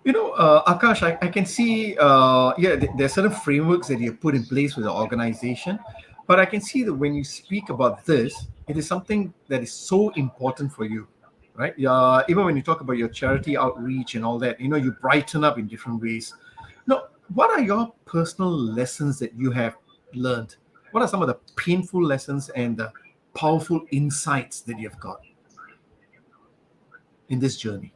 Akash, I can see, there are certain frameworks that you have put in place with the organization, but I can see that when you speak about this, it is something that is so important for you, right? Even when you talk about your charity outreach and all that, you brighten up in different ways. Now, what are your personal lessons that you have learned? What are some of the painful lessons and the powerful insights that you've got in this journey?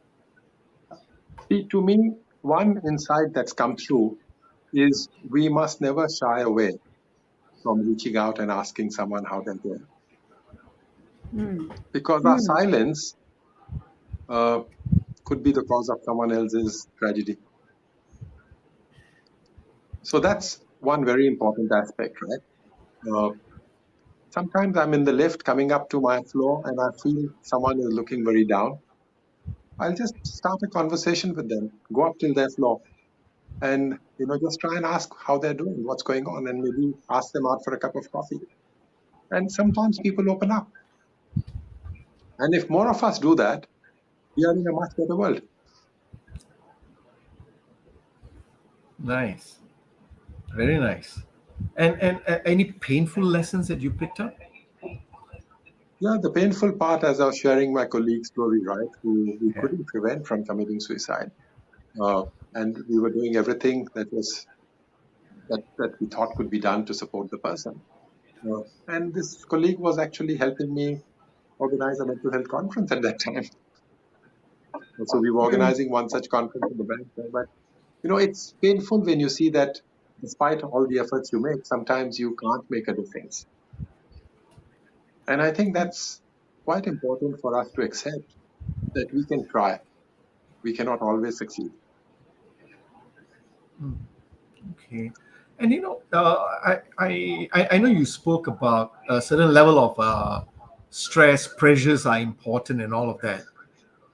See, to me, one insight that's come through is we must never shy away from reaching out and asking someone how they're doing. Because our silence could be the cause of someone else's tragedy. So that's one very important aspect, right? Sometimes I'm in the lift coming up to my floor and I feel someone is looking very down. I'll just start a conversation with them, go up till their floor, and just try and ask how they're doing, what's going on, and maybe ask them out for a cup of coffee. And sometimes people open up. And if more of us do that, we are in a much better world. Nice. Very nice. And any painful lessons that you picked up? Yeah, the painful part, as I was sharing my colleague's story, right, who we couldn't prevent from committing suicide. And we were doing everything that we thought could be done to support the person. And this colleague was actually helping me organize a mental health conference at that time. So we were organizing one such conference in the bank. But, it's painful when you see that despite all the efforts you make, sometimes you can't make a difference. And I think that's quite important for us to accept, that we can try. We cannot always succeed. Okay. And I know you spoke about a certain level of stress, pressures are important and all of that.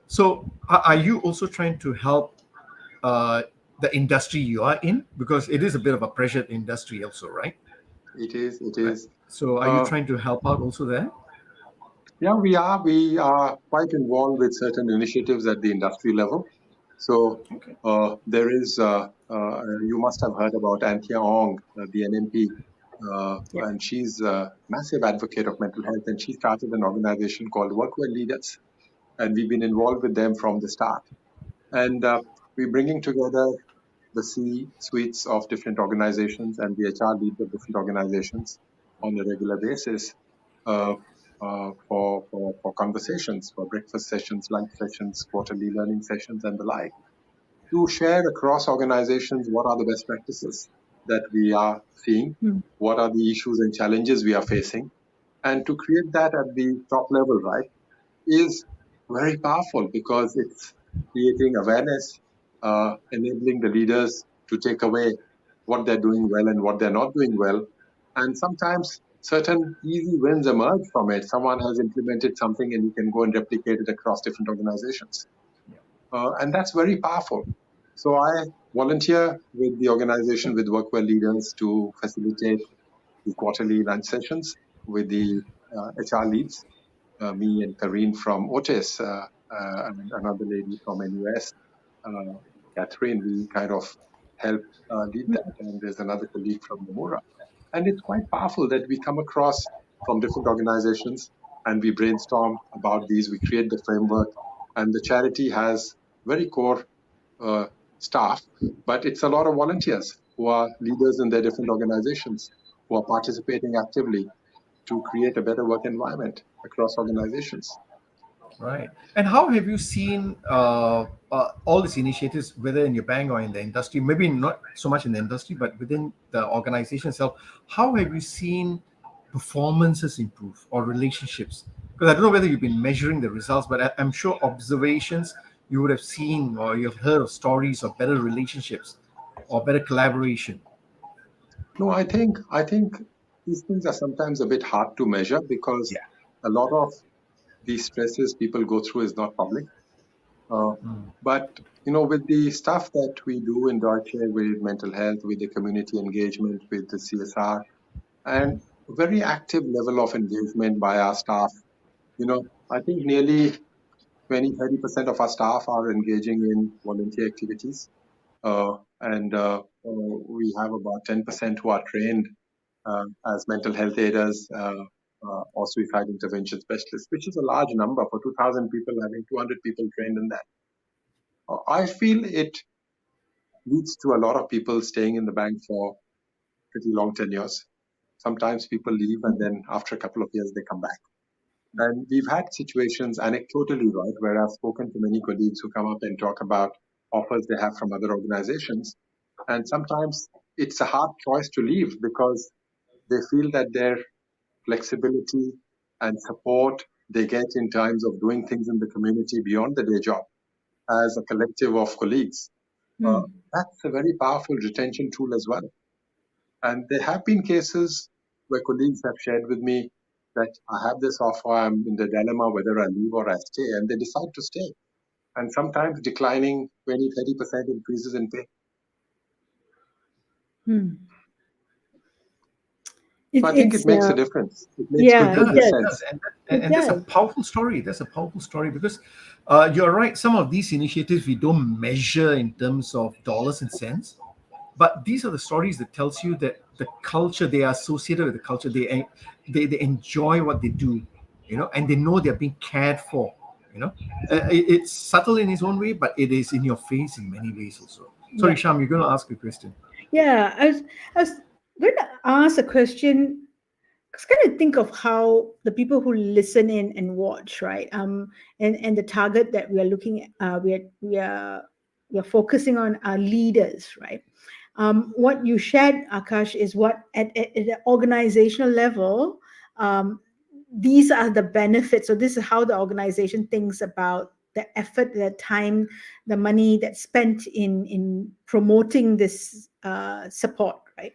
So are you also trying to help the industry you are in? Because it is a bit of a pressured industry also, right? It is. Right. So are you Uh, trying to help out also there? yeah, we are. We are quite involved with certain initiatives at the industry level. So Okay. there is, you must have heard about Anthea Ong, the NMP, Yeah. and she's a massive advocate of mental health, and she started an organization called Workwell Leaders, and we've been involved with them from the start. And we're bringing together the C-suites of different organizations and the HR leads of different organizations on a regular basis uh, for conversations, for breakfast sessions, lunch sessions, quarterly learning sessions, and the like, to share across organizations what are the best practices that we are seeing, Hmm. what are the issues and challenges we are facing, and to create that at the top level, right? Is very powerful because it's creating awareness, enabling the leaders to take away what they're doing well and what they're not doing well. And sometimes certain easy wins emerge from it. Someone has implemented something and you can go and replicate it across different organizations. And that's very powerful. So I volunteer with the organization with Workwell Leaders to facilitate the quarterly lunch sessions with the HR leads, me and Kareen from Otis, and another lady from NUS, uh, Catherine. We kind of help lead that, and there's another colleague from Nomura. And it's quite powerful that we come across from different organizations and we brainstorm about these. We create the framework, and the charity has very core uh, staff, but it's a lot of volunteers who are leaders in their different organizations who are participating actively to create a better work environment across organizations. Right. And how have you seen all these initiatives, whether in your bank or in the industry, maybe not so much in the industry, but within the organization itself? How have you seen performances improve or relationships? Because I don't know whether you've been measuring the results, but I'm sure observations you would have seen or you've heard of stories of better relationships or better collaboration. No, I think these things are sometimes a bit hard to measure because Yeah. a lot of these stresses people go through is not public. Uh, Mm. but with the stuff that we do in Deutsche with mental health, with the community engagement, with the CSR, and very active level of engagement by our staff. I think nearly 20-30% of our staff are engaging in volunteer activities. And we have about 10% who are trained as mental health aiders or suicide intervention specialists, which is a large number for 2,000 people, having 200 people trained in that. I feel it leads to a lot of people staying in the bank for pretty long tenures. Sometimes people leave and then after a couple of years they come back. And we've had situations anecdotally, right, where I've spoken to many colleagues who come up and talk about offers they have from other organizations. And sometimes it's a hard choice to leave because they feel that their flexibility and support they get in terms of doing things in the community beyond the day job as a collective of colleagues, uh, Hmm. that's a very powerful retention tool as well. And there have been cases where colleagues have shared with me that I have this offer, I'm in the dilemma whether I leave or I stay, and they decide to stay. And sometimes declining 20-30% increases in pay. Hmm. So I think it It's makes a difference. It makes It yeah, good it does, business it does. does, sense. and It and that's a does. powerful story. That's a powerful story because you're right. Some of these initiatives we don't measure in terms of dollars and cents, but these are the stories that tells you that the culture they are associated with the culture they enjoy what they do, and they know they're being cared for. It's subtle in its own way, but it is in your face in many ways also. Sorry, Yeah. Sham, you're going to ask a question. Yeah. I was going to ask a question. Just kind of think of how the people who listen in and watch, right? And the target that we are looking at, we are focusing on our leaders, right? What you shared, Akash, is what at the organizational level, um, these are the benefits. So this is how the organization thinks about the effort, the time, the money that's spent in promoting this support, right?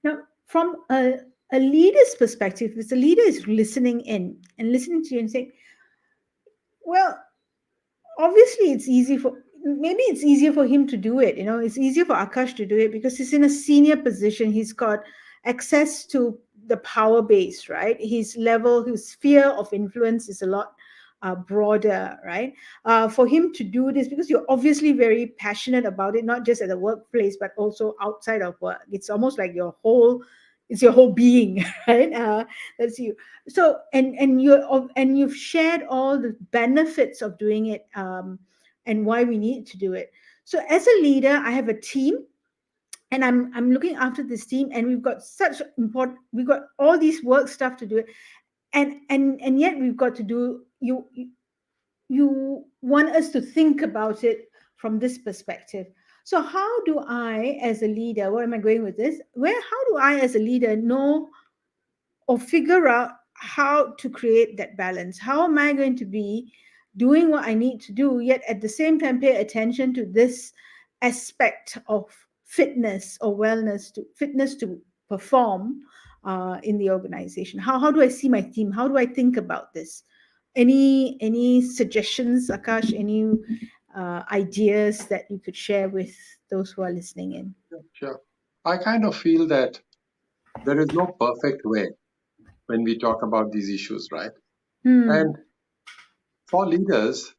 Now, from a leader's perspective, if the leader is listening in and listening to you and saying, well, obviously it's easy for, maybe it's easier for him to do it. It's easier for Akash to do it because he's in a senior position. He's got access to the power base, right? His level, his sphere of influence is a lot broader, right? For him to do this, because you're obviously very passionate about it, not just at the workplace, but also outside of work. It's almost like it's your whole being, right? That's you. So, and you've shared all the benefits of doing it, and why we need to do it. So, as a leader, I have a team, and I'm looking after this team, and we've got all these work stuff to do it, and yet we've got to do you want us to think about it from this perspective. So how do I, as a leader, where am I going with this? How do I, as a leader, know or figure out how to create that balance? How am I going to be doing what I need to do, yet at the same time pay attention to this aspect of fitness or wellness, to fitness to perform in the organization? How do I see my team? How do I think about this? Any suggestions, Akash? Any ideas that you could share with those who are listening in? Sure. I kind of feel that there is no perfect way when we talk about these issues, right? And for leaders,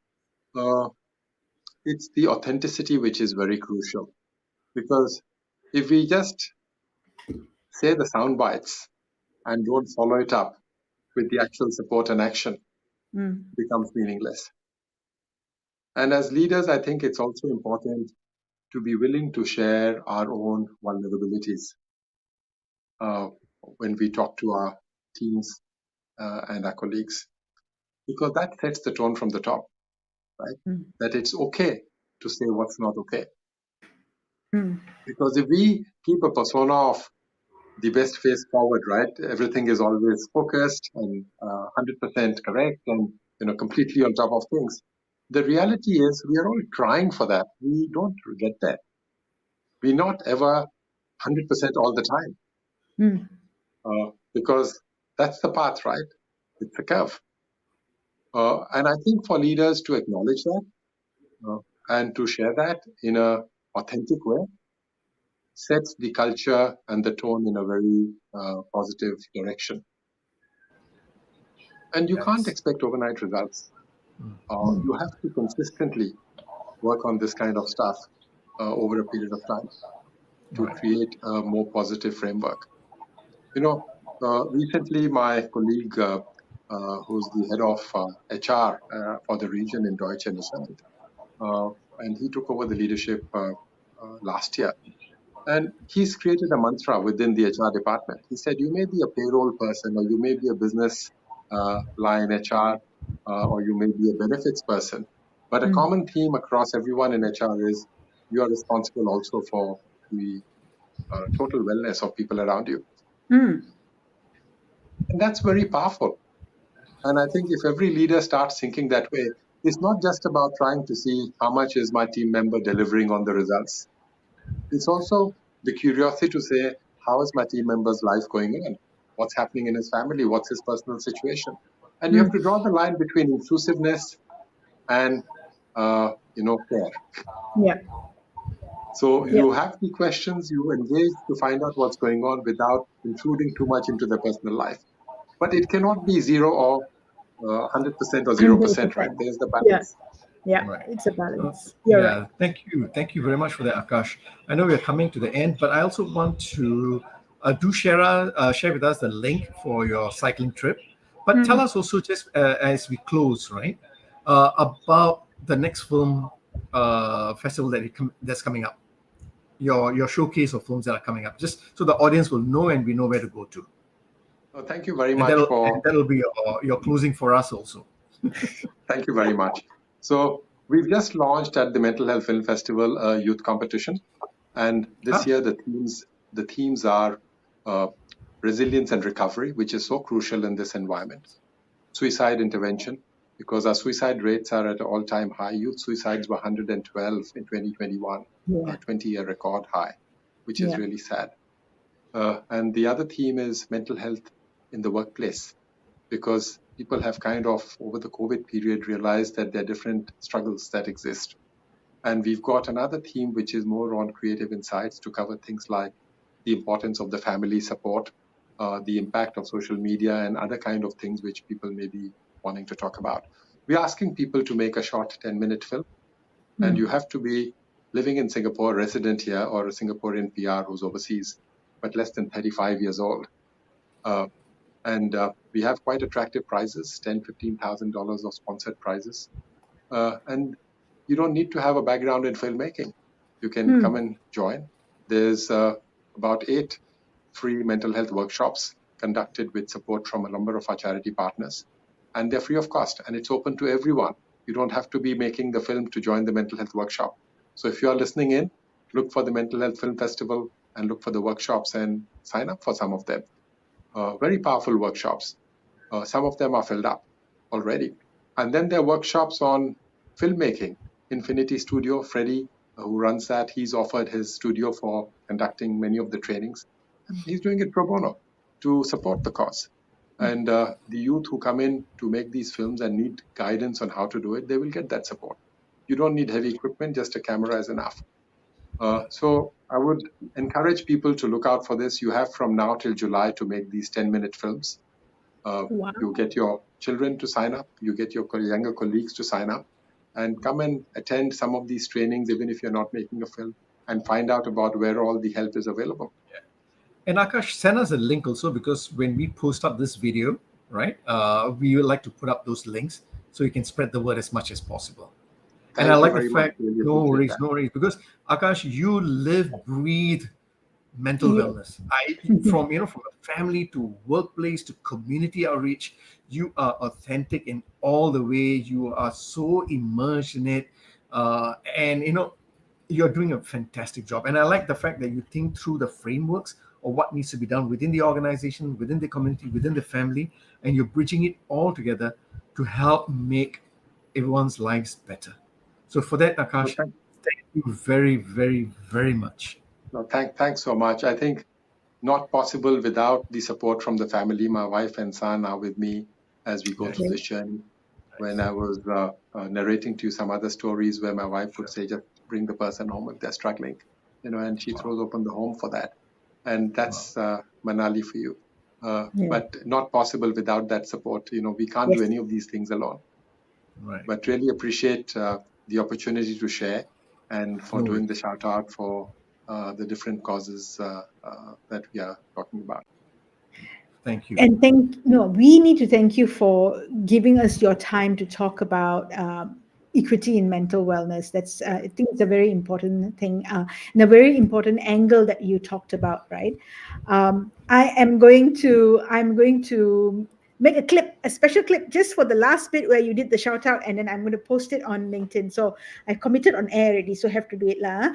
it's the authenticity which is very crucial. Because if we just say the sound bites and don't follow it up with the actual support and action, it becomes meaningless. And as leaders, I think it's also important to be willing to share our own vulnerabilities when we talk to our teams and our colleagues, because that sets the tone from the top, right? That it's okay to say what's not okay. Because if we keep a persona of the best face forward, right, everything is always focused and 100% correct and completely on top of things. The reality is we are all trying for that. We don't get there. We're not ever 100% all the time. Because that's the path, right? It's a curve. And I think for leaders to acknowledge that and to share that in an authentic way sets the culture and the tone in a very positive direction. And you can't expect overnight results. You have to consistently work on this kind of stuff over a period of time to create a more positive framework. Recently my colleague, who's the head of HR for the region in Deutsche Bank, and he took over the leadership last year. And he's created a mantra within the HR department. He said, you may be a payroll person, or you may be a business line HR, or you may be a benefits person. But a common theme across everyone in HR is you are responsible also for the total wellness of people around you. And that's very powerful. And I think if every leader starts thinking that way, it's not just about trying to see how much is my team member delivering on the results. It's also the curiosity to say, how is my team member's life going on? What's happening in his family? What's his personal situation? And you have to draw the line between intrusiveness and, care. Yeah. So you have the questions, you engage to find out what's going on without intruding too much into their personal life. But it cannot be 0 or 100% or 0%, right? There's the balance. Yeah, Right. it's a balance. Right. Thank you very much for that, Akash. I know we're coming to the end, but I also want to share with us the link for your cycling trip. But tell us also, just as we close, right, about the next film festival that's coming up. Your showcase of films that are coming up, just so the audience will know and we know where to go to. Thank you very much that'll be your closing for us also. Thank you very much. So we've just launched at the Mental Health Film Festival a youth competition, and this year the themes are resilience and recovery, which is so crucial in this environment. Suicide intervention, because our suicide rates are at an all-time high. Youth suicides were 112 in 2021, a 20-year record high, which is really sad. And the other theme is mental health in the workplace, because people have kind of, over the COVID period, realized that there are different struggles that exist. And we've got another theme, which is more on creative insights to cover things like the importance of the family support, the impact of social media and other kind of things which people may be wanting to talk about. We're asking people to make a short 10-minute film, and you have to be living in Singapore, resident here, or a Singaporean PR who's overseas, but less than 35 years old. And we have quite attractive prizes, $10,000, $15,000 of sponsored prizes. And you don't need to have a background in filmmaking. You can come and join. There's about 8 free mental health workshops conducted with support from a number of our charity partners. And they're free of cost, and it's open to everyone. You don't have to be making the film to join the mental health workshop. So if you are listening in, look for the Mental Health Film Festival and look for the workshops and sign up for some of them. Very powerful workshops. Some of them are filled up already. And then there are workshops on filmmaking. Infinity Studio, Freddie, who runs that, he's offered his studio for conducting many of the trainings. And he's doing it pro bono to support the cause. And the youth who come in to make these films and need guidance on how to do it, they will get that support. You don't need heavy equipment, just a camera is enough. So I would encourage people to look out for this. You have from now till July to make these 10-minute films. You get your children to sign up, you get your younger colleagues to sign up, and come and attend some of these trainings, even if you're not making a film, and find out about where all the help is available. Yeah. And Akash, send us a link also, because when we post up this video, right, we would like to put up those links so you can spread the word as much as possible. And I like the fact, no worries, because Akash, you live, breathe mental wellness. From a family to workplace to community outreach, you are authentic in all the way. You are so immersed in it, and you're doing a fantastic job. And I like the fact that you think through the frameworks of what needs to be done within the organization, within the community, within the family, and you're bridging it all together to help make everyone's lives better. So for that, Akash, thank you very, very, very much. No, thanks so much. I think not possible without the support from the family. My wife and son are with me as we go through this journey. When I was narrating to you some other stories where my wife would say, just bring the person home if they're struggling, and she throws open the home for that. And that's Manali for you. But not possible without that support. We can't do any of these things alone. Right. But really appreciate the opportunity to share and for doing the shout out for the different causes that we are talking about. Thank you. And we need to thank you for giving us your time to talk about equity in mental wellness. That's I think it's a very important thing and a very important angle that you talked about, right? I'm going to make a special clip just for the last bit where you did the shout out, and then I'm going to post it on LinkedIn. So I committed on air already, so I have to do it lah.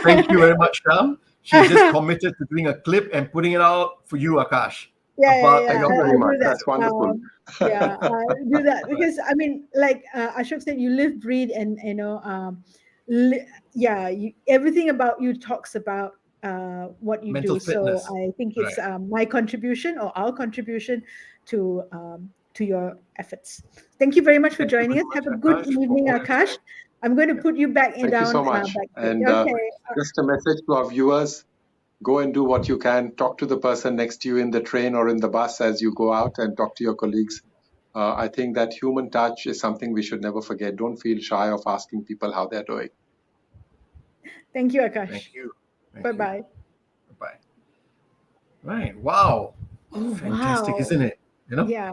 Thank you very much, Sham. She's just committed to doing a clip and putting it out for you, Akash. Thank you very much. That's wonderful. Do that because like Ashok said, you live, breathe, and everything about you talks about what you mental do. fitness. So I think it's my contribution or our contribution to your efforts. Thank you very much for joining us. Have a good evening, Akash. I'm going to put you back down. Thank you so much. And just a message to our viewers: go and do what you can. Talk to the person next to you in the train or in the bus as you go out, and talk to your colleagues. I think that human touch is something we should never forget. Don't feel shy of asking people how they're doing. Thank you, Akash. Thank you. Bye-bye. Bye-bye. Right. Wow. Fantastic, isn't it? Yeah.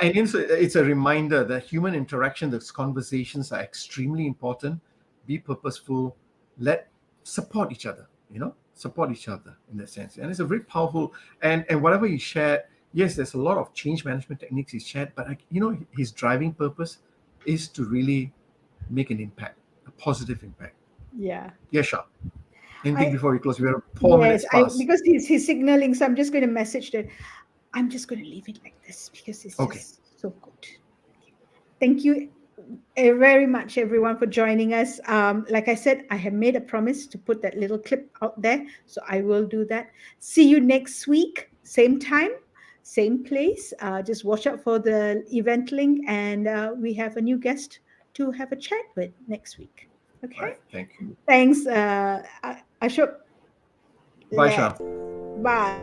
And it's a reminder that human interaction, those conversations are extremely important. Be purposeful. Support each other, support each other in that sense. And it's a very powerful, and whatever he shared, yes, there's a lot of change management techniques he shared, but his driving purpose is to really make an impact, a positive impact. Yeah. Yeah, Shah. Anything before we close? We are 4 minutes past. Because he's signaling, so I'm just going to message that. I'm just going to leave it like this because it's just so good. Thank you very much, everyone, for joining us. Like I said, I have made a promise to put that little clip out there, so I will do that. See you next week, same time, same place. Just watch out for the event link, and we have a new guest to have a chat with next week. Okay. Right, thank you. Thanks, Ashok. Bye, Shah. Bye.